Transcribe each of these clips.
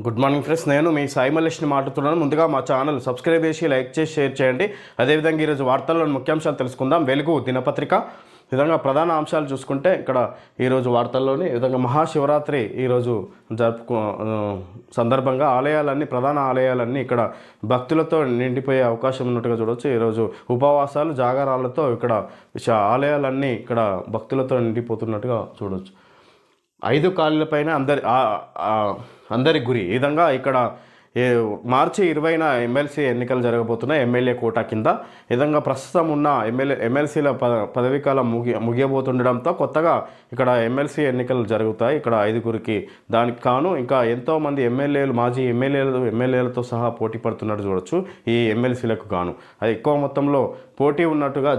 Good morning friends, నేను మీ సాయి మల్లేష్ని మాట్లాడుతున్నాను. ముందుగా మా ఛానల్ సబ్స్క్రైబ్ చేసి లైక్ చేసి షేర్ చేయండి. అదేవిధంగా ఈరోజు వార్తల్లోని ముఖ్యాంశాలు తెలుసుకుందాం. వెలుగు దినపత్రిక విధంగా ప్రధాన అంశాలు చూసుకుంటే ఇక్కడ ఈరోజు వార్తల్లోని విధంగా మహాశివరాత్రి ఈరోజు సందర్భంగా ప్రధాన ఆలయాలన్నీ ఇక్కడ భక్తులతో నిండిపోయే అవకాశం ఉన్నట్టుగా చూడవచ్చు. ఈరోజు ఉపవాసాలు జాగారాలతో ఇక్కడ ఆలయాలన్నీ ఇక్కడ భక్తులతో నిండిపోతున్నట్టుగా చూడవచ్చు. 5 కాళ్ళపైన అందరి గురి. ఈ విధంగా ఇక్కడ మార్చి 20న ఎమ్మెల్సీ ఎన్నికలు జరగబోతున్నాయి. ఎమ్మెల్యే కోటా కింద ఈ విధంగా ప్రస్తుతం ఉన్న ఎమ్మెల్సీల పదవీకాలం ముగియబోతుండడంతో కొత్తగా ఇక్కడ ఎమ్మెల్సీ ఎన్నికలు జరుగుతాయి. ఇక్కడ 5గురికి దానికి కాను ఇంకా ఎంతోమంది మాజీ ఎమ్మెల్యేలతో సహా పోటీ పడుతున్నట్టు చూడొచ్చు. ఈ ఎమ్మెల్సీలకు గాను అది ఎక్కువ మొత్తంలో పోటీ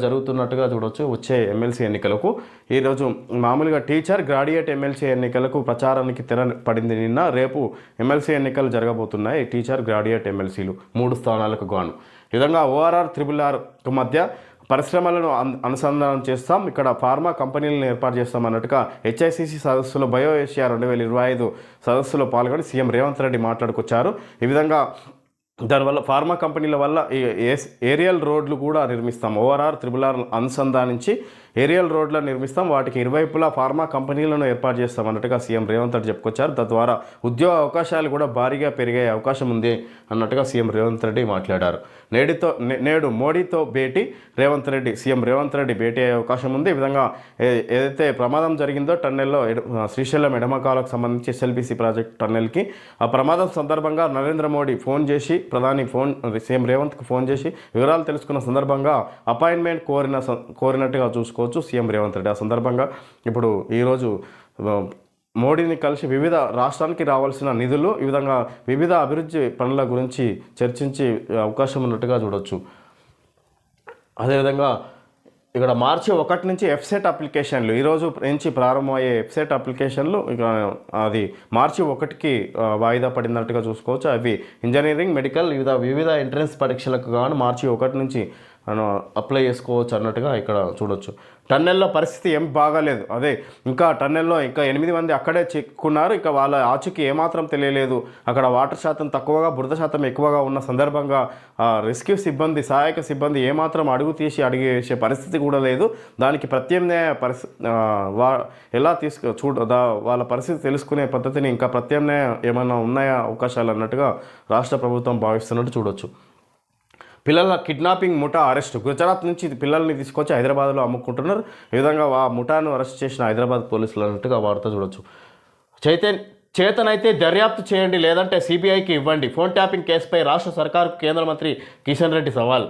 జరుగుతున్నట్టుగా చూడవచ్చు. వచ్చే ఎమ్మెల్సీ ఎన్నికలకు ఈరోజు మామూలుగా టీచర్ గ్రాడ్యుయేట్ ఎమ్మెల్సీ ఎన్నికలకు ప్రచారానికి తెర పడింది. నిన్న రేపు ఎమ్మెల్సీ ఎన్నికలు జరగబోతున్నాయి. టీచర్ గ్రాడ్యుయేట్ ఎమ్మెల్సీలు 3 స్థానాలకు గాను ఈ విధంగా ORR RRR మధ్య పరిశ్రమలను అనుసంధానం చేస్తాం, ఇక్కడ ఫార్మా కంపెనీలను ఏర్పాటు చేస్తాం అన్నట్టుగా HICC సదస్సులో బయో ఏషియా 2025 సదస్సులో పాల్గొని సీఎం రేవంత్ రెడ్డి మాట్లాడుకొచ్చారు. ఈ విధంగా దానివల్ల ఫార్మా కంపెనీల వల్ల ఏరియల్ రోడ్లు కూడా నిర్మిస్తాం. ORR RRR అనుసంధానించి ఏరియల్ రోడ్లను నిర్మిస్తాం, వాటికి ఇరువైపులా ఫార్మా కంపెనీలను ఏర్పాటు చేస్తాం అన్నట్టుగా సీఎం రేవంత్ రెడ్డి చెప్పుకొచ్చారు. తద్వారా ఉద్యోగ అవకాశాలు కూడా భారీగా పెరిగే అవకాశం ఉంది అన్నట్టుగా సీఎం రేవంత్ రెడ్డి మాట్లాడారు. నేడు మోడీతో భేటీ సీఎం రేవంత్ రెడ్డి భేటీ అయ్యే అవకాశం ఉంది. ఈ విధంగా ఏదైతే ప్రమాదం జరిగిందో టన్నెల్లో శ్రీశైలం ఎడమకాలకు సంబంధించి SLBC ప్రాజెక్ట్ టన్నెల్కి, ఆ ప్రమాదం సందర్భంగా నరేంద్ర మోడీ సీఎం రేవంత్కి ఫోన్ చేసి వివరాలు తెలుసుకున్న సందర్భంగా అపాయింట్మెంట్ కోరినట్టుగా చూసుకోవచ్చు సీఎం రేవంత్ రెడ్డి. ఆ సందర్భంగా ఇప్పుడు ఈరోజు మోడీని కలిసి వివిధ రాష్ట్రానికి రావాల్సిన నిధులు, ఈ విధంగా వివిధ అభివృద్ధి పనుల గురించి చర్చించే అవకాశం ఉన్నట్టుగా చూడవచ్చు. అదేవిధంగా ఇక్కడ మార్చి 1 నుంచి FSET అప్లికేషన్లు ఈరోజు నుంచి ప్రారంభమయ్యే FSET అప్లికేషన్లు ఇక అది మార్చి 1కి వాయిదా పడినట్టుగా చూసుకోవచ్చు. అవి ఇంజనీరింగ్, మెడికల్ వివిధ ఎంట్రన్స్ పరీక్షలకు గాను మార్చి 1 నుంచి అప్లై చేసుకోవచ్చు అన్నట్టుగా ఇక్కడ చూడొచ్చు. టన్నెల్లో పరిస్థితి ఏం బాగాలేదు. ఇంకా టన్నెల్లో ఇంకా 8 మంది అక్కడే చిక్కున్నారు. ఇక వాళ్ళ ఆచూకీ ఏమాత్రం తెలియలేదు. అక్కడ వాటర్ శాతం తక్కువగా, బురద శాతం ఎక్కువగా ఉన్న సందర్భంగా రెస్క్యూ సిబ్బంది, సహాయక సిబ్బంది ఏమాత్రం అడిగేసే పరిస్థితి కూడా లేదు. దానికి ప్రత్యామ్నాయ ఎలా వాళ్ళ పరిస్థితి తెలుసుకునే పద్ధతిని ఇంకా ప్రత్యామ్నాయ ఏమైనా ఉన్నాయా అవకాశాలు అన్నట్టుగా రాష్ట్ర ప్రభుత్వం భావిస్తున్నట్టు చూడొచ్చు. పిల్లల కిడ్నాపింగ్ ముఠా అరెస్టు. గుజరాత్ నుంచి పిల్లల్ని తీసుకొచ్చి హైదరాబాద్లో అమ్ముకుంటున్నారు. ఈ విధంగా ఆ ముఠాను అరెస్ట్ చేసిన హైదరాబాద్ పోలీసులు అన్నట్టుగా వార్త చూడొచ్చు. చేతనైతే దర్యాప్తు చేయండి, లేదంటే CBIకి ఇవ్వండి. ఫోన్ ట్యాపింగ్ కేసుపై రాష్ట్ర సర్కారుకు కేంద్ర మంత్రి కిషన్ రెడ్డి సవాల్.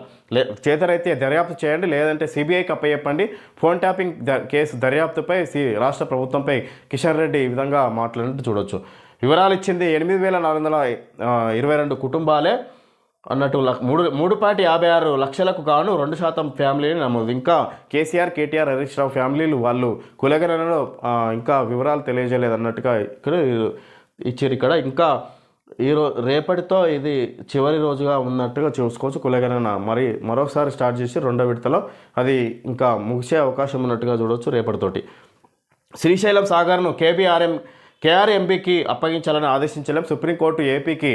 చేతనైతే దర్యాప్తు చేయండి, లేదంటే CBIకి అప్పచెప్పండి. ఫోన్ ట్యాపింగ్ కేసు దర్యాప్తుపై రాష్ట్ర ప్రభుత్వంపై కిషన్ రెడ్డి ఈ విధంగా మాట్లాడినట్టు చూడొచ్చు. వివరాలు ఇచ్చింది 8,422 కుటుంబాలే అన్నట్టు 3.56 లక్షలకు గాను 2% ఫ్యామిలీని నమోదు. ఇంకా KCR, KTR, హరీష్ రావు ఫ్యామిలీలు వాళ్ళు కులగణనలో ఇంకా వివరాలు తెలియజేయలేదు అన్నట్టుగా ఇక్కడ ఇచ్చారు. ఇక్కడ ఇంకా రేపటితో ఇది చివరి రోజుగా ఉన్నట్టుగా చూసుకోవచ్చు. కులగణన మరోసారి స్టార్ట్ చేసి 2వ విడతలో అది ఇంకా ముగిసే అవకాశం ఉన్నట్టుగా చూడవచ్చు రేపటితోటి. శ్రీశైలం సాగర్ను KRMBకి అప్పగించాలని ఆదేశించలేం. సుప్రీంకోర్టు ఏపీకి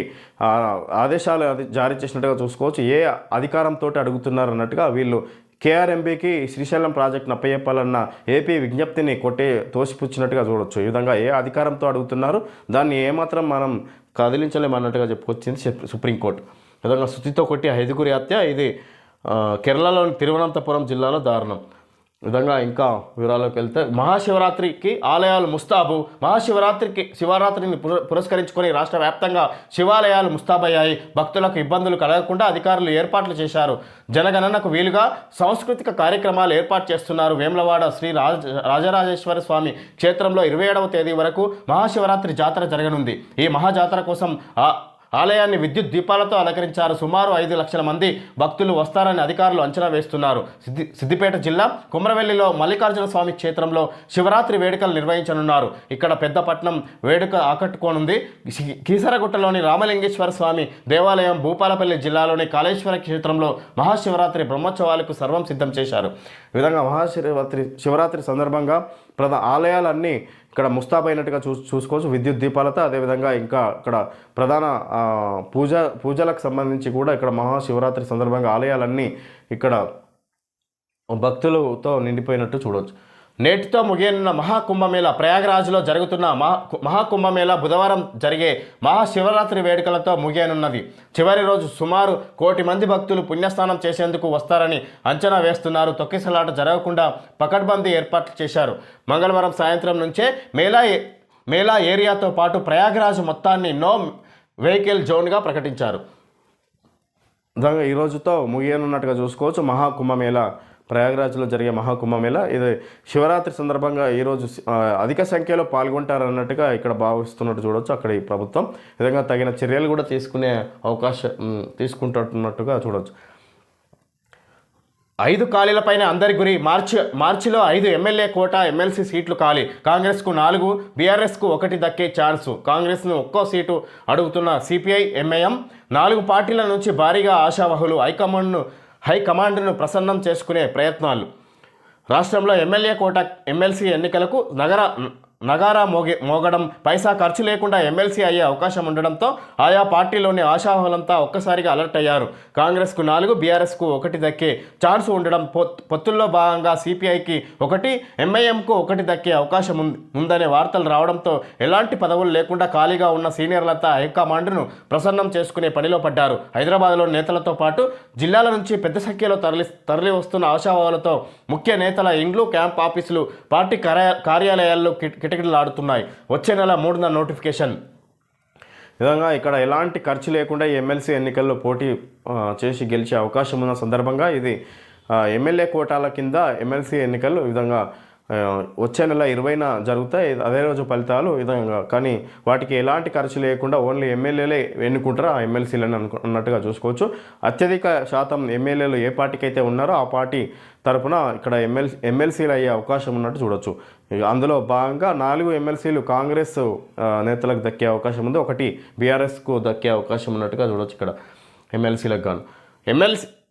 ఆదేశాలు జారీ చేసినట్టుగా చూసుకోవచ్చు. ఏ అధికారంతో అడుగుతున్నారు అన్నట్టుగా వీళ్ళు KRMBకి శ్రీశైలం ప్రాజెక్టును అప్పచెప్పాలన్న ఏపీ విజ్ఞప్తిని తోసిపుచ్చినట్టుగా చూడవచ్చు. ఈ విధంగా ఏ అధికారంతో అడుగుతున్నారు, దాన్ని ఏమాత్రం మనం కదిలించలేమన్నట్టుగా చెప్పుకొచ్చింది సుప్రీంకోర్టు. ఈ విధంగా సుత్తితో కొట్టి 5గురి హత్య. ఇది కేరళలోని తిరువనంతపురం జిల్లాలో దారుణం. విధంగా ఇంకా వివరాల్లోకి వెళ్తే మహాశివరాత్రికి ఆలయాలు ముస్తాబు. శివరాత్రిని పురస్కరించుకొని రాష్ట్ర వ్యాప్తంగా శివాలయాలు ముస్తాబయ్యాయి. భక్తులకు ఇబ్బందులు కలగకుండా అధికారులు ఏర్పాట్లు చేశారు. జనగణనకు వీలుగా సాంస్కృతిక కార్యక్రమాలు ఏర్పాటు చేస్తున్నారు. వేములవాడ శ్రీ రాజరాజేశ్వర స్వామి క్షేత్రంలో 27వ తేదీ వరకు మహాశివరాత్రి జాతర జరగనుంది. ఈ మహాజాతర కోసం ఆలయాన్ని విద్యుత్ దీపాలతో అలంకరించారు. సుమారు 5 లక్షల మంది భక్తులు వస్తారని అధికారులు అంచనా వేస్తున్నారు. సిద్దిపేట జిల్లా కుమ్రవెల్లిలో మల్లికార్జున స్వామి క్షేత్రంలో శివరాత్రి వేడుకలు నిర్వహించనున్నారు. ఇక్కడ పెద్దపట్నం వేడుక ఆకట్టుకోనుంది. కీసరగుట్టలోని రామలింగేశ్వర స్వామి దేవాలయం, భూపాలపల్లి జిల్లాలోని కాళేశ్వర క్షేత్రంలో మహాశివరాత్రి బ్రహ్మోత్సవాలకు సర్వం సిద్ధం చేశారు. విధంగా శివరాత్రి సందర్భంగా ఆలయాలన్నీ ఇక్కడ ముస్తాబైనట్టుగా చూసుకోవచ్చు విద్యుత్ దీపాలతో. అదేవిధంగా ఇంకా ఇక్కడ ప్రధాన పూజలకు సంబంధించి కూడా ఇక్కడ మహాశివరాత్రి సందర్భంగా ఆలయాలన్నీ ఇక్కడ భక్తులతో నిండిపోయినట్టు చూడవచ్చు. నేటితో ముగియనున్న మహాకుంభమేళ ప్రయాగరాజ్లో జరుగుతున్న మహాకుంభమేళ బుధవారం జరిగే మహాశివరాత్రి వేడుకలతో ముగియనున్నది. చివరి రోజు సుమారు 1 కోటి మంది భక్తులు పుణ్యస్నానం చేసేందుకు వస్తారని అంచనా వేస్తున్నారు. తొక్కిసలాట జరగకుండా పకడ్బందీ ఏర్పాట్లు చేశారు. మంగళవారం సాయంత్రం నుంచే మేళా ఏరియాతో పాటు ప్రయాగరాజ్ మొత్తాన్ని నో వెహికల్ జోన్గా ప్రకటించారు. ఈ రోజుతో ముగియనున్నట్టుగా చూసుకోవచ్చు మహాకుంభమేళ. ప్రయాగరాజ్లో జరిగే మహాకుంభమేళ ఇది శివరాత్రి సందర్భంగా ఈరోజు అధిక సంఖ్యలో పాల్గొంటారన్నట్టుగా ఇక్కడ భావిస్తున్నట్టు చూడవచ్చు. అక్కడ ఈ ప్రభుత్వం విధంగా తగిన చర్యలు కూడా తీసుకుంటున్నట్టుగా చూడవచ్చు. 5 ఖాళీలపైన అందరి గురి. మార్చిలో 5 ఎమ్మెల్యే కోటా ఎమ్మెల్సీ సీట్లు ఖాళీ. కాంగ్రెస్కు 4, బీఆర్ఎస్కు 1 దక్కే ఛాన్సు. కాంగ్రెస్ను ఒక్కో సీటు అడుగుతున్న సిపిఐ ఎంఐఎం 4 పార్టీల నుంచి భారీగా ఆశావహులు. హైకమాండ్ను ప్రసన్నం చేసుకునే ప్రయత్నాలు. రాష్ట్రంలో ఎమ్మెల్యే కోట ఎమ్మెల్సీ ఎన్నికలకు నగారా మోగడం, పైసా ఖర్చు లేకుండా ఎమ్మెల్సీ అయ్యే అవకాశం ఉండడంతో ఆయా పార్టీలోని ఆశావాహులంతా ఒక్కసారిగా అలర్ట్ అయ్యారు. కాంగ్రెస్కు 4, బీఆర్ఎస్కు 1 దక్కే ఛాన్స్ ఉండడం, పొత్తుల్లో భాగంగా సిపిఐకి 1, ఎంఐఎంకు 1 దక్కే అవకాశం ఉందనే వార్తలు రావడంతో ఎలాంటి పదవులు లేకుండా ఖాళీగా ఉన్న సీనియర్లంతా హైకమాండ్ను ప్రసన్నం చేసుకునే పనిలో పడ్డారు. హైదరాబాద్లో నేతలతో పాటు జిల్లాల నుంచి పెద్ద సంఖ్యలో తరలి వస్తున్న ఆశావాహులతో ముఖ్య నేతల ఇండ్లు, క్యాంప్ ఆఫీసులు, పార్టీ కార్యాలయాల్లో కిటకిటలాడుతున్నాయి. వచ్చే నెల 3న నోటిఫికేషన్. విధంగా ఇక్కడ ఎలాంటి ఖర్చు లేకుండా ఎమ్మెల్సీ ఎన్నికల్లో పోటీ చేసి గెలిచే అవకాశం ఉన్న సందర్భంగా ఇది ఎమ్మెల్యే కోటాల కింద ఎమ్మెల్సీ ఎన్నికలు విధంగా వచ్చే నెల 20న జరుగుతాయి. అదే రోజు ఫలితాలు విధంగా. కానీ వాటికి ఎలాంటి ఖర్చు లేకుండా ఓన్లీ ఎమ్మెల్యేలే ఎన్నుకుంటారో ఆ ఎమ్మెల్సీలను అన్నట్టుగా చూసుకోవచ్చు. అత్యధిక శాతం ఎమ్మెల్యేలు ఏ పార్టీకి అయితే ఉన్నారో ఆ పార్టీ తరఫున ఇక్కడ ఎమ్మెల్సీలు అయ్యే అవకాశం ఉన్నట్టు చూడొచ్చు. అందులో భాగంగా 4 ఎమ్మెల్సీలు కాంగ్రెస్ నేతలకు దక్కే అవకాశం ఉంది, 1 బీఆర్ఎస్కు దక్కే అవకాశం ఉన్నట్టుగా చూడొచ్చు. ఇక్కడ ఎమ్మెల్సీలకు గాను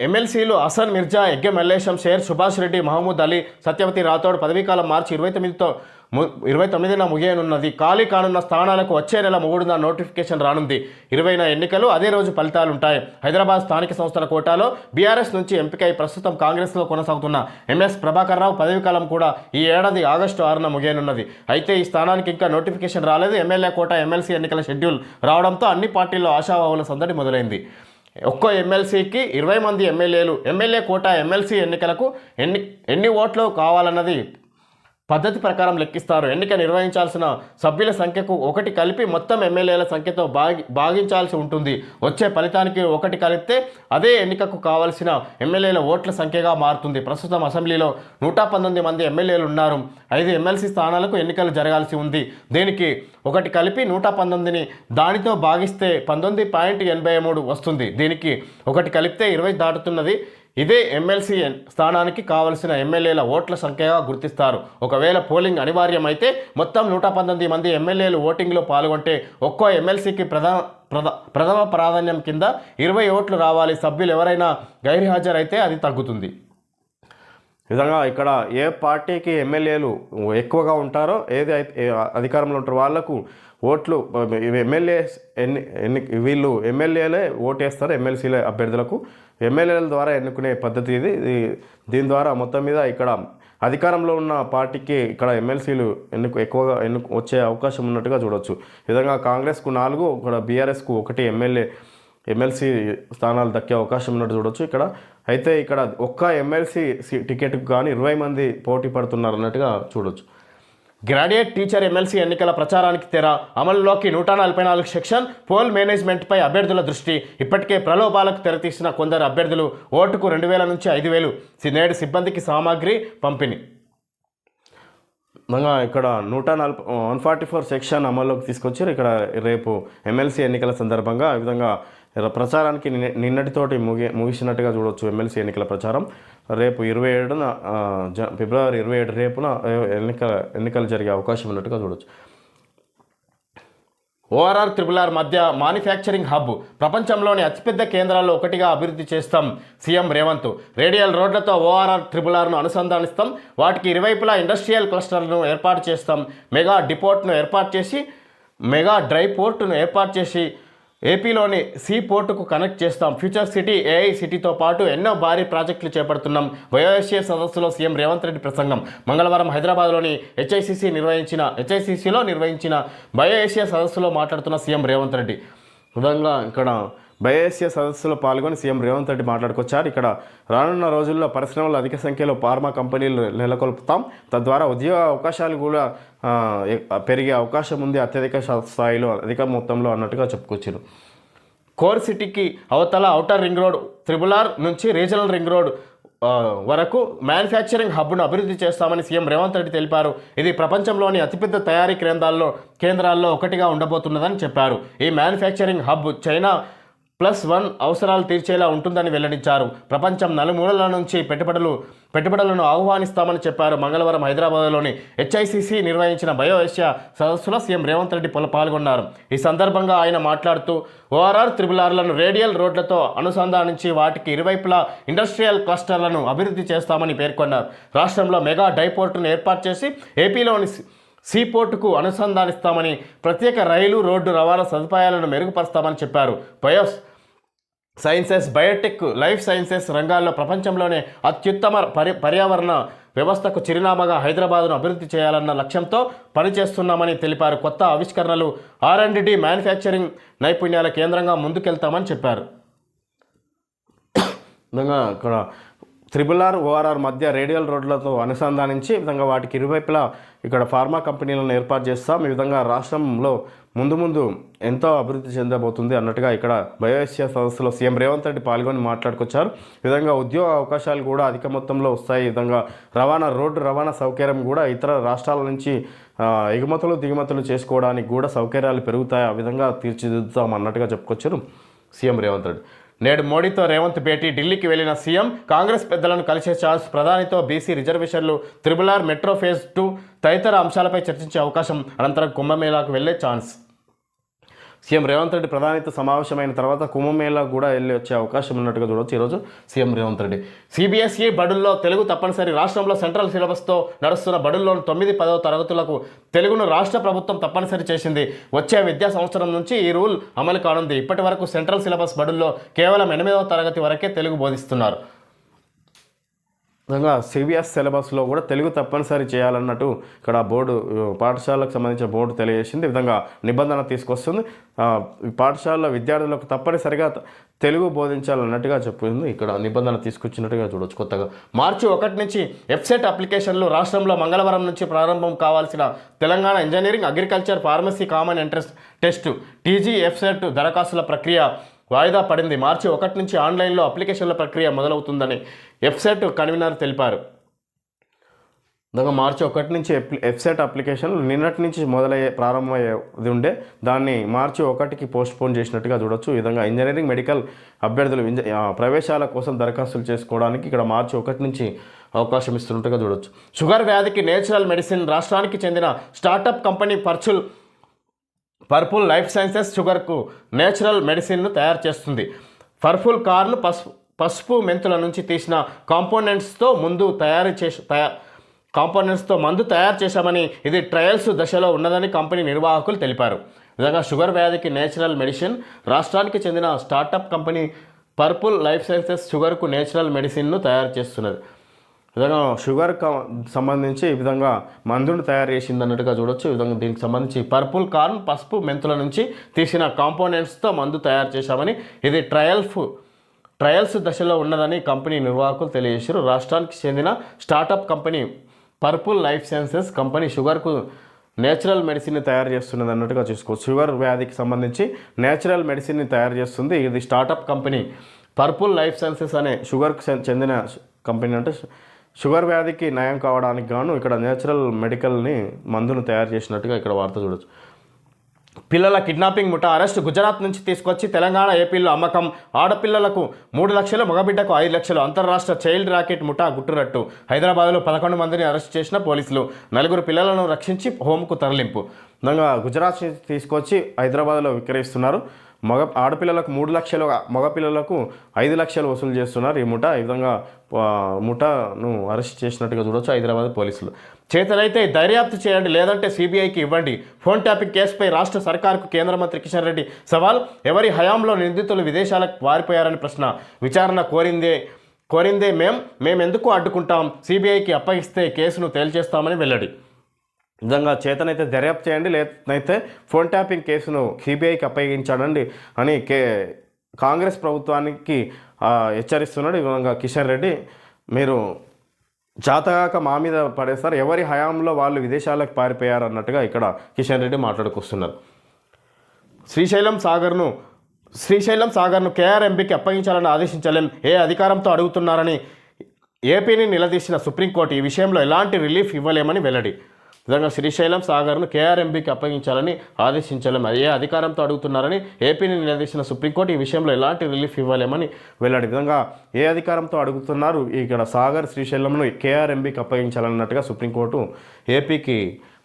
ఎమ్మెల్సీలు హసన్ మిర్జా, ఎగ్గె మల్లేశం, షేర్ సుభాష్ రెడ్డి, మహమూద్ అలీ, సత్యవతి రాథోడ్ పదవీకాలం మార్చి 29న ముగియనున్నది. ఖాళీ కానున్న స్థానాలకు వచ్చే నెల 3న నోటిఫికేషన్ రానుంది. 20న ఎన్నికలు, అదే రోజు ఫలితాలుంటాయి. హైదరాబాద్ స్థానిక సంస్థల కోటాలో బీఆర్ఎస్ నుంచి ఎంపికై ప్రస్తుతం కాంగ్రెస్లో కొనసాగుతున్న ఎంఎస్ ప్రభాకర్ రావు పదవీకాలం కూడా ఈ ఏడాది ఆగస్టు 6న ముగియనున్నది. అయితే ఈ స్థానానికి ఇంకా నోటిఫికేషన్ రాలేదు. ఎమ్మెల్యే కోటా ఎమ్మెల్సీ ఎన్నికల షెడ్యూల్ రావడంతో అన్ని పార్టీల్లో ఆశావాహుల సందడి మొదలైంది. ఒక్కో ఎమ్మెల్సీకి 20 మంది ఎమ్మెల్యేలు. ఎమ్మెల్యే కోటా ఎమ్మెల్సీ ఎన్నికలకు ఎన్ని ఓట్లు కావాలన్నది పద్ధతి ప్రకారం లెక్కిస్తారు. ఎన్నిక నిర్వహించాల్సిన సభ్యుల సంఖ్యకు 1 కలిపి మొత్తం ఎమ్మెల్యేల సంఖ్యతో భాగించాల్సి ఉంటుంది. వచ్చే ఫలితానికి 1 కలిపితే అదే ఎన్నికకు కావాల్సిన ఎమ్మెల్యేల ఓట్ల సంఖ్యగా మారుతుంది. ప్రస్తుతం అసెంబ్లీలో 119 మంది ఎమ్మెల్యేలు ఉన్నారు. 5 ఎమ్మెల్సీ స్థానాలకు ఎన్నికలు జరగాల్సి ఉంది. దీనికి 1 కలిపి 119ని దానితో భాగిస్తే 19.83 వస్తుంది. దీనికి 1 కలిపితే 20 దాటుతున్నది. ఇదే ఎమ్మెల్సీ స్థానానికి కావలసిన ఎమ్మెల్యేల ఓట్ల సంఖ్యగా గుర్తిస్తారు. ఒకవేళ పోలింగ్ అనివార్యమైతే మొత్తం 119 మంది ఎమ్మెల్యేలు ఓటింగ్లో పాల్గొంటే ఒక్కో ఎమ్మెల్సీకి ప్రథమ ప్రాధాన్యం కింద 20 ఓట్లు రావాలి. సభ్యులు ఎవరైనా గైర్హాజరైతే అది తగ్గుతుంది. విధంగా ఇక్కడ ఏ పార్టీకి ఎమ్మెల్యేలు ఎక్కువగా ఉంటారో, ఏది అధికారంలో ఉంటారో వాళ్లకు ఓట్లు వీళ్ళు ఎమ్మెల్యేలే ఓటేస్తారు. ఎమ్మెల్సీల అభ్యర్థులకు ఎమ్మెల్యేల ద్వారా ఎన్నుకునే పద్ధతి ఇది. దీని ద్వారా మొత్తం మీద ఇక్కడ అధికారంలో ఉన్న పార్టీకి ఇక్కడ ఎమ్మెల్సీలు ఎక్కువగా వచ్చే అవకాశం ఉన్నట్టుగా చూడవచ్చు. విధంగా కాంగ్రెస్కు 4, ఇక్కడ బీఆర్ఎస్కు 1 ఎమ్మెల్సీ స్థానాలు దక్కే అవకాశం ఉన్నట్టు చూడవచ్చు. ఇక్కడ అయితే ఇక్కడ ఒక్క ఎమ్మెల్సీ టికెట్కు కానీ 20 మంది పోటీ పడుతున్నారు అన్నట్టుగా చూడవచ్చు. గ్రాడ్యుయేట్ టీచర్ ఎమ్మెల్సీ ఎన్నికల ప్రచారానికి తెర. అమలులోకి 144 సెక్షన్. పోల్ మేనేజ్మెంట్పై అభ్యర్థుల దృష్టి. ఇప్పటికే ప్రలోభాలకు తెరతీసిన కొందరు అభ్యర్థులు. ఓటుకు 2000 నుంచి 5000. నేడు సిబ్బందికి సామాగ్రి పంపిణీ. ఇక్కడ 144 సెక్షన్ అమల్లోకి తీసుకొచ్చారు. ఇక్కడ రేపు ఎమ్మెల్సీ ఎన్నికల సందర్భంగా ఈ విధంగా ప్రచారానికి నిన్నటితోటి ముగిసినట్టుగా చూడవచ్చు. ఎమ్మెల్సీ ఎన్నికల ప్రచారం రేపు 27న ఫిబ్రవరి 27 రేపున ఎన్నికలు జరిగే అవకాశం ఉన్నట్టుగా చూడవచ్చు. ఓఆర్ఆర్ త్రిబుల్ మధ్య మ్యానుఫ్యాక్చరింగ్ హబ్ ప్రపంచంలోని అతిపెద్ద కేంద్రాల్లో ఒకటిగా అభివృద్ధి చేస్తాం సీఎం రేవంత్. రేడియల్ రోడ్లతో ఓఆర్ఆర్ త్రిబుల్ అనుసంధానిస్తాం. వాటికి ఇరువైపులా ఇండస్ట్రియల్ క్లస్టర్లను ఏర్పాటు చేస్తాం. మెగా డ్రై పోర్టును ఏర్పాటు చేసి ఏపీలోని సీ పోర్టుకు కనెక్ట్ చేస్తాం. ఫ్యూచర్ సిటీ, ఏఐ సిటీతో పాటు ఎన్నో భారీ ప్రాజెక్టులు చేపడుతున్నాం. బయోఏషియా సదస్సులో సీఎం రేవంత్ రెడ్డి ప్రసంగం. మంగళవారం హైదరాబాద్లోని హెచ్ఐసిసిలో నిర్వహించిన బయోఏషియా సదస్సులో మాట్లాడుతున్న సీఎం రేవంత్ రెడ్డి. విధంగా ఇక్కడ బయోఏషియా సదస్సులో పాల్గొని సీఎం రేవంత్ రెడ్డి మాట్లాడుకొచ్చారు. ఇక్కడ రానున్న రోజుల్లో పరిశ్రమలు అధిక సంఖ్యలో ఫార్మా కంపెనీలు నెలకొల్పుతాం. తద్వారా ఉద్యోగ అవకాశాలు కూడా పెరిగే అవకాశం ఉంది, అత్యధిక స్థాయిలో అధిక మొత్తంలో అన్నట్టుగా చెప్పుకొచ్చారు. కోర్ సిటీకి అవతల ఔటర్ రింగ్ రోడ్ త్రిబుల్ నుంచి రీజనల్ రింగ్ రోడ్ వరకు మ్యానుఫ్యాక్చరింగ్ హబ్ను అభివృద్ధి చేస్తామని సీఎం రేవంత్ రెడ్డి తెలిపారు. ఇది ప్రపంచంలోని అతిపెద్ద తయారీ కేంద్రాల్లో ఒకటిగా ఉండబోతున్నదని చెప్పారు. ఈ మ్యానుఫ్యాక్చరింగ్ హబ్ చైనా +1 అవసరాలు తీర్చేలా ఉంటుందని వెల్లడించారు. ప్రపంచం నలుమూలల నుంచి పెట్టుబడులను ఆహ్వానిస్తామని చెప్పారు. మంగళవారం హైదరాబాద్లోని హెచ్ఐసిసి నిర్వహించిన బయోఏషియా సదస్సులో సీఎం రేవంత్ రెడ్డి పాల్గొన్నారు. ఈ సందర్భంగా ఆయన మాట్లాడుతూ ఓఆర్ఆర్ త్రిబుల్ రోడియల్ రోడ్లతో అనుసంధానించి వాటికి ఇరువైపులా ఇండస్ట్రియల్ క్లస్టర్లను అభివృద్ధి చేస్తామని పేర్కొన్నారు. రాష్ట్రంలో మెగా డైపోర్టును ఏర్పాటు చేసి ఏపీలోని సీపోర్టుకు అనుసంధానిస్తామని, ప్రత్యేక రైలు, రోడ్డు రవాణా సదుపాయాలను మెరుగుపరుస్తామని చెప్పారు. సైన్సెస్, బయోటెక్, లైఫ్ సైన్సెస్ రంగాల్లో ప్రపంచంలోనే అత్యుత్తమ పర్యావరణ వ్యవస్థకు చిరునామాగా హైదరాబాద్ను అభివృద్ధి చేయాలన్న లక్ష్యంతో పనిచేస్తున్నామని తెలిపారు. కొత్త ఆవిష్కరణలు, R&D, మ్యానుఫ్యాక్చరింగ్ నైపుణ్యాల కేంద్రంగా ముందుకెళ్తామని చెప్పారు. విధంగా ఇక్కడ ఓఆర్ఆర్ మధ్య రేడియల్ రోడ్లతో అనుసంధానించి విధంగా వాటికి ఇరువైపులా ఇక్కడ ఫార్మా కంపెనీలను ఏర్పాటు చేస్తాం. ఈ విధంగా రాష్ట్రంలో ముందు ఎంతో అభివృద్ధి చెందబోతుంది అన్నట్టుగా ఇక్కడ బయోఏషియా సదస్సులో సీఎం రేవంత్ రెడ్డి పాల్గొని మాట్లాడుకొచ్చారు. ఈ విధంగా ఉద్యోగ అవకాశాలు కూడా అధిక మొత్తంలో వస్తాయి. ఈ విధంగా రోడ్డు రవాణా సౌకర్యం కూడా ఇతర రాష్ట్రాల నుంచి ఎగుమతులు దిగుమతులు చేసుకోవడానికి కూడా సౌకర్యాలు పెరుగుతాయి. ఆ విధంగా తీర్చిదిద్దుతాం అన్నట్టుగా చెప్పుకొచ్చారు సీఎం రేవంత్ రెడ్డి. నేడు మోడీతో రేవంత్ భేటీ. ఢిల్లీకి వెళ్లిన సీఎం కాంగ్రెస్ పెద్దలను కలిసే ఛాన్స్. ప్రధానితో బీసీ రిజర్వేషన్లు, త్రిబుల్ మెట్రో ఫేజ్ 2 తదితర అంశాలపై చర్చించే అవకాశం. అనంతరం కుంభమేళాకు వెళ్లే ఛాన్స్. సీఎం రేవంత్ రెడ్డి ప్రధానితో సమావేశమైన తర్వాత కుంభమేళా కూడా వెళ్ళి వచ్చే అవకాశం ఉన్నట్టుగా చూడవచ్చు ఈరోజు సీఎం రేవంత్ రెడ్డి. CBSE బడుల్లో తెలుగు తప్పనిసరి. రాష్ట్రంలో సెంట్రల్ సిలబస్తో నడుస్తున్న బడుల్లోని 9, 10వ తరగతులకు తెలుగును రాష్ట్ర ప్రభుత్వం తప్పనిసరి చేసింది. వచ్చే విద్యా సంవత్సరం నుంచి ఈ రూల్ అమలు కానుంది. ఇప్పటి వరకు సెంట్రల్ సిలబస్ బడుల్లో కేవలం 8వ తరగతి వరకే తెలుగు బోధిస్తున్నారు. విధంగా CBS సిలబస్లో కూడా తెలుగు తప్పనిసరి చేయాలన్నట్టు ఇక్కడ బోర్డు, పాఠశాలకు సంబంధించిన బోర్డు తెలియజేసింది. ఈ విధంగా నిబంధన తీసుకొస్తుంది. పాఠశాలలో విద్యార్థులకు తప్పనిసరిగా తెలుగు బోధించాలన్నట్టుగా చెప్పింది. ఇక్కడ నిబంధన తీసుకొచ్చినట్టుగా చూడవచ్చు. కొత్తగా మార్చి 1 నుంచి వెబ్సైట్ అప్లికేషన్లు. రాష్ట్రంలో మంగళవారం నుంచి ప్రారంభం కావాల్సిన Telangana engineering, agriculture, pharmacy common entrance test TG website దరఖాస్తుల ప్రక్రియ వాయిదా పడింది. మార్చి 1 నుంచి ఆన్లైన్లో అప్లికేషన్ల ప్రక్రియ మొదలవుతుందని వెబ్సైట్ కన్వీనర్ తెలిపారు. మార్చి 1 నుంచి వెబ్సైట్ అప్లికేషన్లు నిన్నటి నుంచి ప్రారంభమయ్యేది ఉండే దాన్ని మార్చి 1కి పోస్ట్పోన్ చేసినట్టుగా చూడొచ్చు. ఈ విధంగా ఇంజనీరింగ్, మెడికల్ అభ్యర్థులు ప్రవేశాల కోసం దరఖాస్తులు చేసుకోవడానికి ఇక్కడ మార్చి 1 నుంచి అవకాశం ఇస్తున్నట్టుగా చూడొచ్చు. షుగర్ వ్యాధికి నేచురల్ మెడిసిన్. రాష్ట్రానికి చెందిన startup company purple life sciences షుగర్కు నేచురల్ మెడిసిన్ను తయారు చేస్తుంది. పర్పుల్ కార్న్ పసుపు మెంతుల నుంచి తీసిన కాంపోనెంట్స్తో మందు తయారు చేశామని, ఇది ట్రయల్స్ దశలో ఉన్నదని కంపెనీ నిర్వాహకులు తెలిపారు. విధంగా షుగర్ వ్యాధికి నేచురల్ మెడిసిన్. రాష్ట్రానికి చెందిన startup company purple life sciences షుగర్కు నేచురల్ మెడిసిన్ను తయారు చేస్తున్నది. విధంగా షుగర్ సంబంధించి ఈ విధంగా మందును తయారు చేసింది అన్నట్టుగా చూడొచ్చు. ఈ విధంగా దీనికి సంబంధించి పర్పుల్ కార్న్ పసుపు మెంతుల నుంచి తీసిన కాంపోనెంట్స్తో మందు తయారు చేశామని, ఇది ట్రయల్స్ దశలో ఉన్నదని కంపెనీ నిర్వాహకులు తెలియజేశారు. రాష్ట్రానికి చెందిన startup company purple life sciences company షుగర్కు నేచురల్ మెడిసిన్ని తయారు చేస్తున్నది అన్నట్టుగా చూసుకోవచ్చు. షుగర్ వ్యాధికి సంబంధించి నేచురల్ మెడిసిన్ని తయారు చేస్తుంది. ఇది startup company purple life sciences అనే షుగర్కు చెందిన కంపెనీ. అంటే షుగర్ వ్యాధికి నయం కావడానికి గాను ఇక్కడ నేచురల్ మెడికల్ని మందును తయారు చేసినట్టుగా ఇక్కడ వార్త చూడొచ్చు. పిల్లల కిడ్నాపింగ్ ముఠా అరెస్ట్. గుజరాత్ నుంచి తీసుకొచ్చి తెలంగాణ, ఏపీలో అమ్మకం. ఆడపిల్లలకు 3 లక్షలు, మగబిడ్డకు 5 లక్షలు. అంతర్రాష్ట్ర చైల్డ్ రాకెట్ ముఠా గుట్టురట్టు. హైదరాబాద్లో 11 మందిని అరెస్ట్ చేసిన పోలీసులు. 4 పిల్లలను రక్షించి హోంకు తరలింపు. విధంగా గుజరాత్ నుంచి తీసుకొచ్చి హైదరాబాద్లో విక్రయిస్తున్నారు. ఆడపిల్లలకు 3 లక్షలు, మగపిల్లలకు 5 లక్షలు వసూలు చేస్తున్నారు ఈ ముఠా. ఈ విధంగా ముఠాను అరెస్ట్ చేసినట్టుగా చూడొచ్చు హైదరాబాద్ పోలీసులు. చేతనైతే దర్యాప్తు చేయండి, లేదంటే సిబిఐకి ఇవ్వండి. ఫోన్ ట్యాపింగ్ కేసుపై రాష్ట్ర సర్కారుకు కేంద్ర మంత్రి కిషన్ రెడ్డి సవాల్. ఎవరి హయాంలో నిందితులు విదేశాలకు వారిపోయారని ప్రశ్న. విచారణ కోరిందే మేమెందుకు అడ్డుకుంటాం, సిబిఐకి అప్పగిస్తే కేసును తేల్చేస్తామని వెల్లడి. విధంగా చేతనైతే దర్యాప్తు చేయండి, లేదైతే ఫోన్ ట్యాపింగ్ కేసును సిబిఐకి అప్పగించాడండి అని కాంగ్రెస్ ప్రభుత్వానికి హెచ్చరిస్తున్నాడు. ఈ విధంగా కిషన్ రెడ్డి, మీరు జాతగాక మా మీద పడేస్తారు, ఎవరి హయాంలో వాళ్ళు విదేశాలకు పారిపోయారు అన్నట్టుగా ఇక్కడ కిషన్ రెడ్డి మాట్లాడుకొస్తున్నారు. శ్రీశైలం సాగర్ను కేఆర్ఎంబీకి అప్పగించాలని ఆదేశించలేం, ఏ అధికారంతో అడుగుతున్నారని ఏపీని నిలదీసిన సుప్రీంకోర్టు. ఈ విషయంలో ఎలాంటి రిలీఫ్ ఇవ్వలేమని వెల్లడి. విధంగా శ్రీశైలం సాగర్ను కేఆర్ఎంబీకి అప్పగించాలని ఆదేశించలేం, ఏ అధికారంతో అడుగుతున్నారని ఏపీని నిలదీసిన సుప్రీంకోర్టు. ఈ విషయంలో ఎలాంటి రిలీఫ్ ఇవ్వలేమని వెల్లడి. విధంగా ఏ అధికారంతో అడుగుతున్నారు, ఇక్కడ సాగర్, శ్రీశైలంను కేఆర్ఎంబీకి అప్పగించాలన్నట్టుగా సుప్రీంకోర్టు ఏపీకి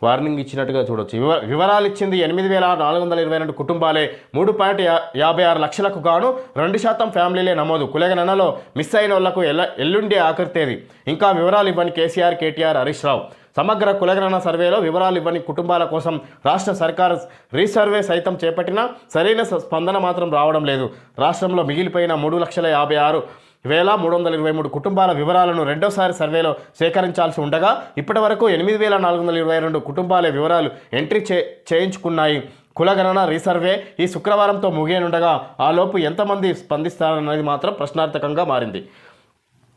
వార్నింగ్ ఇచ్చినట్టుగా చూడొచ్చు. వివరాలు ఇచ్చింది 8,422 కుటుంబాలే. 3.56 లక్షలకు గాను 2% ఫ్యామిలీలే నమోదు. కులగణనలో మిస్ అయిన వాళ్లకు ఎల్లుండి ఆఖరి తేదీ. ఇంకా వివరాలు ఇవ్వని కేసీఆర్, కేటీఆర్, హరీష్ రావు. సమగ్ర కులగణన సర్వేలో వివరాలు ఇవ్వని కుటుంబాల కోసం రాష్ట్ర సర్కారు రీసర్వే సైతం చేపట్టినా సరైన స్పందన మాత్రం రావడం లేదు. రాష్ట్రంలో మిగిలిపోయిన 3,56,323 కుటుంబాల వివరాలను రెండోసారి సర్వేలో సేకరించాల్సి ఉండగా ఇప్పటి వరకు 8,422 కుటుంబాల వివరాలు ఎంట్రీ చేయించుకున్నాయి. కులగణన రీసర్వే ఈ శుక్రవారంతో ముగియనుండగా ఆలోపు ఎంతమంది స్పందిస్తారన్నది మాత్రం ప్రశ్నార్థకంగా మారింది.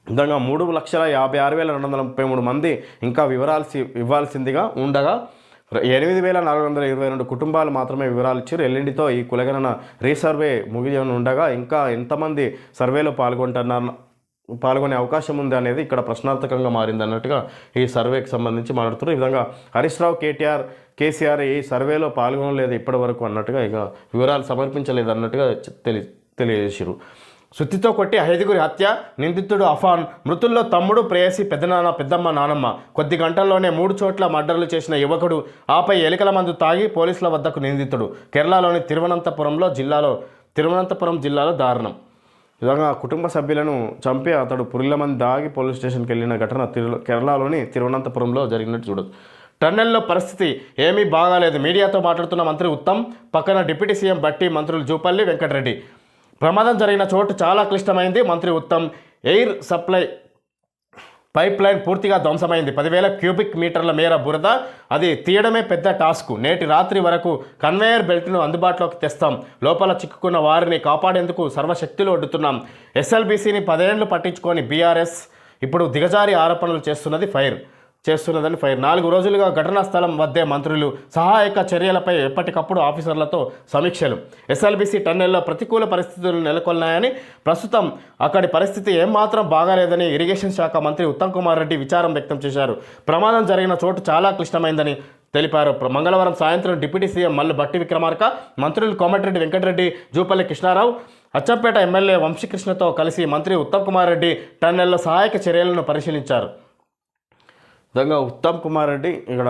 విధంగా 3,56,233 మంది ఇంకా వివరాలు ఇవ్వాల్సిందిగా ఉండగా 8,422 కుటుంబాలు మాత్రమే వివరాలు ఇచ్చారు. ఎల్లుండితో ఈ కులగణన రీసర్వే ముగియని ఉండగా ఇంకా ఎంతమంది సర్వేలో పాల్గొనే అవకాశం ఉంది అనేది ఇక్కడ ప్రశ్నార్థకంగా మారింది అన్నట్టుగా ఈ సర్వేకి సంబంధించి మాట్లాడుతున్నారు. ఈ విధంగా హరీష్ రావు, కేసీఆర్ ఈ సర్వేలో పాల్గొనలేదు ఇప్పటి వరకు అన్నట్టుగా, ఇక వివరాలు సమర్పించలేదు అన్నట్టుగా తెలియజేశారు. సుత్తితో కొట్టి 5గురి హత్య, నిందితుడు అఫాన్. మృతుల్లో తమ్ముడు, ప్రేయసి, పెద్దనాన్న, పెద్దమ్మ, నానమ్మ. కొద్ది గంటల్లోనే 3 చోట్ల మర్డర్లు చేసిన యువకుడు, ఆపై ఎలికల మందు తాగి పోలీసుల వద్దకు నిందితుడు. కేరళలోని తిరువనంతపురం జిల్లాలో దారుణం. విధంగా కుటుంబ సభ్యులను చంపి అతడు పురిల మంది దాగి పోలీస్ స్టేషన్కి వెళ్ళిన ఘటన కేరళలోని తిరువనంతపురంలో జరిగినట్టు చూడదు. టన్నెల్లో పరిస్థితి ఏమీ బాగాలేదు. మీడియాతో మాట్లాడుతున్న మంత్రి ఉత్తమ్, పక్కన డిప్యూటీ సీఎం బట్టి, మంత్రులు జూపల్లి, వెంకటరెడ్డి. ప్రమాదం జరిగిన చోటు చాలా క్లిష్టమైంది. మంత్రి Uttam, air supply pipe line పూర్తిగా ధ్వంసమైంది. 10,000 క్యూబిక్ మీటర్ల మేర బురద, అది తీయడమే పెద్ద టాస్క్. నేటి రాత్రి వరకు కన్వేయర్ బెల్ట్ను అందుబాటులోకి తెస్తాం. లోపల చిక్కుకున్న వారిని కాపాడేందుకు సర్వశక్తులు ఒడ్డుతున్నాం. ఎస్ఎల్బీసీని 10 ఏళ్లు పట్టించుకొని బీఆర్ఎస్ ఇప్పుడు దిగజారి ఆరోపణలు చేస్తున్నదని ఫైర్. 4 రోజులుగా ఘటనా స్థలం వద్దే మంత్రులు సహాయక చర్యలపై ఎప్పటికప్పుడు ఆఫీసర్లతో సమీక్షలు. ఎస్ఎల్బీసీ టన్నెల్లో ప్రతికూల పరిస్థితులు నెలకొన్నాయని, ప్రస్తుతం అక్కడి పరిస్థితి ఏమాత్రం బాగాలేదని ఇరిగేషన్ శాఖ మంత్రి ఉత్తమ్ కుమార్ రెడ్డి విచారం వ్యక్తం చేశారు. ప్రమాదం జరిగిన చోటు చాలా క్లిష్టమైందని తెలిపారు. మంగళవారం సాయంత్రం డిప్యూటీ సీఎం మల్లు భట్టి విక్రమార్క, మంత్రులు కోమటిరెడ్డి వెంకటరెడ్డి, జూపల్లి కృష్ణారావు, అచ్చంపేట ఎమ్మెల్యే వంశీకృష్ణతో కలిసి మంత్రి ఉత్తమ్ కుమార్ రెడ్డి టన్నెల్లో సహాయక చర్యలను పరిశీలించారు. విధంగా ఉత్తమ్ కుమార్ రెడ్డి, ఇక్కడ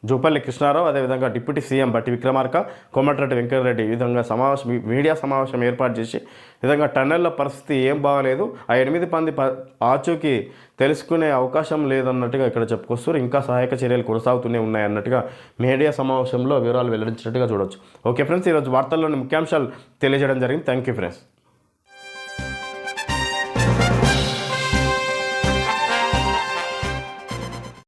జూపల్లి కృష్ణారావు, అదేవిధంగా డిప్యూటీ సీఎం బట్టి విక్రమార్క, కోమటిరెడ్డి వెంకటరెడ్డి ఈ విధంగా మీడియా సమావేశం ఏర్పాటు చేసి విధంగా టన్నెల్లో పరిస్థితి ఏం బాగలేదు, ఆ 8 మంది ఆచూకీ తెలుసుకునే అవకాశం లేదన్నట్టుగా ఇక్కడ చెప్పుకొస్తారు. ఇంకా సహాయక చర్యలు కొనసాగుతూనే ఉన్నాయి అన్నట్టుగా మీడియా సమావేశంలో వివరాలు వెల్లడించినట్టుగా చూడవచ్చు. ఓకే ఫ్రెండ్స్, ఈరోజు వార్తల్లోని ముఖ్యాంశాలు తెలియజేయడం జరిగింది. Thank you friends.